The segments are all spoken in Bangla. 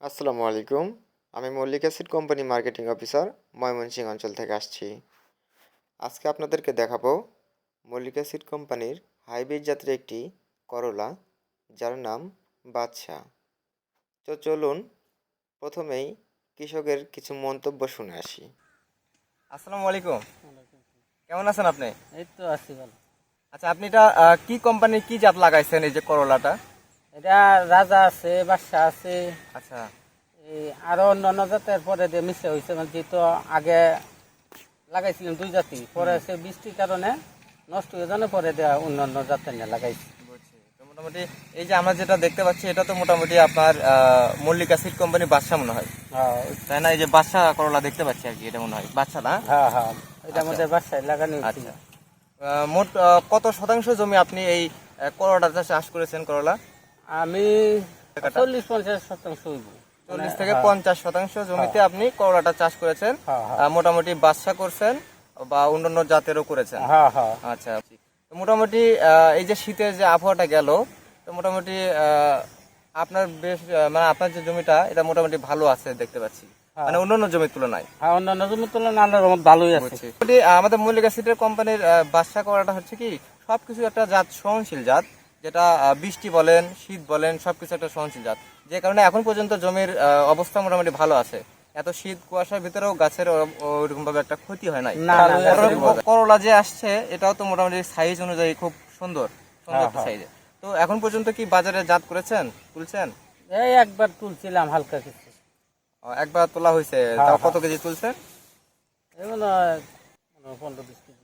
আসসালামু আলাইকুম। আমি Mallick acid company marketing officer Mymensingh অঞ্চল থেকে আসছি। আজকে আপনাদেরকে দেখাবো মল্লিক অ্যাসিড কোম্পানির হাইব্রিড জাতের একটি করলা, যার নাম বাদশা। তো চলুন প্রথমেই কৃষকের কিছু মন্তব্য শুনে আসি। আসসালামু আলাইকুম, কেমন আছেন আপনি? এই তো আছি ভালো। আচ্ছা, আপনি এটা কি কোম্পানির কি জাত লাগাইছেন এই যে করলাটা? এটা রাজা আছে, বাদশা আছে, আচ্ছা এই আরো অন্যান্য জাতের পরে দিয়ে মিশে হয়েছে। মানে যেহেতু আগে লাগাইছিলাম দুই জাতি, পরে সে বৃষ্টির কারণে নষ্ট হয়ে যাওয়ার পরে দেওয়া অন্যান্য জাতের নিয়ে লাগাইছি। বুঝছি। তো মোটামুটি এই যে আমরা যেটা দেখতে পাচ্ছি এটা তো মোটামুটি আপনার মল্লিক অ্যাসিড কোম্পানি বাদশা মনে হয়, হ্যাঁ তাই না? এই যে বাদশা করলা দেখতে পাচ্ছি আর কি, এটা মনে হয় বাদশা না? হ্যাঁ হ্যাঁ, এটা আমাদের বাসায় লাগানো হয়েছিল। আচ্ছা, মোট কত শতাংশ জমি আপনি এই করলাটা চাষ করেছেন? করলা আমি 40-50% হইব। 40 থেকে 50% জমিতে আপনি করলাটা চাষ করেছেন। হ্যাঁ হ্যাঁ মোটামুটি বাদশা করছেন বা অন্যান্য জাতেরও করেছেন। হ্যাঁ হ্যাঁ। আচ্ছা, তো মোটামুটি এই যে শীতের যে আবহাওয়াটা গেল, তো মোটামুটি আপনার বেশ মানে আপনার যে জমিটা এটা মোটামুটি ভালো আছে দেখতে পাচ্ছি, মানে অন্যান্য জমির তুলনায়। হ্যাঁ, অন্যান্য জমির তুলনায় আল্লাহর রহমত ভালোই আছে। মোটামুটি আমাদের মল্লিক অ্যাসিডের কোম্পানির বাদশা করাটা হচ্ছে কি সবকিছু একটা জাত, সহনশীল জাত, যেটা বৃষ্টি বলেন শীত বলেন সবকিছু একটা সহনশীল জাত, যে কারণে এখন পর্যন্ত জমির অবস্থা মোটামুটি ভালো আছে। এত শীত কুয়াশার ভিতরেও গাছের ওইরকম ভাবে একটা ক্ষতি হয় নাই। না, না, করলা যে আসছে এটাও তো মোটামুটি সাইজ অনুযায়ী খুব সুন্দর সুন্দর হ্যাঁ। সাইজে। তো এখন পর্যন্ত কি বাজারে জাত করেছেন, তুলছেন? এই একবার তুলছিলাম হালকা কিছু। একবার তোলা হয়েছে, তাও কত কেজি তুলছেন? এই মনে হয় 15-20 কেজি।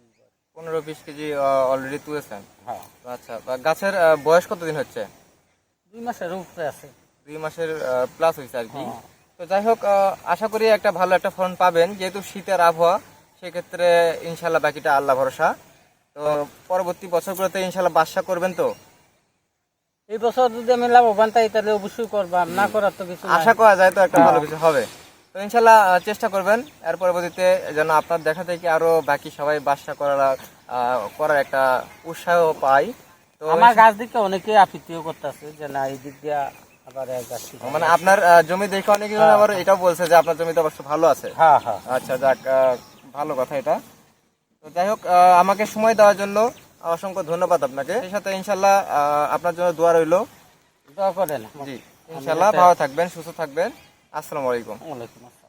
15-20 কেজি অলরেডি তুলেছেন। হ্যাঁ, আচ্ছা, গাছের বয়স কতদিন হচ্ছে? 2 মাসের উপরে আছে। 2 মাসের প্লাস হয়েছে আর কি। হ্যাঁ। তো যাই হোক, আশা করি একটা ভালো একটা ফলন পাবেন, যেহেতু শীতের আবহাওয়া, সেক্ষেত্রে ইনশাল্লাহ বাকিটা আল্লাহ ভরসা। তো পরবর্তী বছরগুলোতে ইনশাল্লাহ বাদশা করবেন তো? এই বছর যদি আমি লাভবান তাই তাহলে অবশ্যই করবাম, না করার তো কিছু নাই। আশা করা যায় তো একটা ভালো কিছু হবে। তো ইনশাল্লাহ চেষ্টা করবেন এর পরবর্তীতে যেন আপনার দেখা থেকে আরো বাকি সবাই বাদশা করার একটা উৎসাহ পায়। তো আমার গাছ দিকে অনেকে আপত্তিও করতেছে যে না এই দিক দিয়া আবার এক গাছ ঠিক মানে আপনার জমি দেখে অনেকে আবার এটাও বলছে যে আপনার জমিতে অবশ্য ভালো আছে। হ্যাঁ হ্যাঁ। আচ্ছা, যাক, ভালো কথা এটা। তো যাই হোক, আমাকে সময় দেওয়ার জন্য অসংখ্য ধন্যবাদ আপনাকে। সেই সাথে ইনশাল্লাহ আপনার জন্য দোয়া রইল। দোয়া করেন। জি, ইনশাল্লাহ ভালো থাকবেন, সুস্থ থাকবেন। আসসালামু আলাইকুম। ওয়ালাইকুম আসসালাম।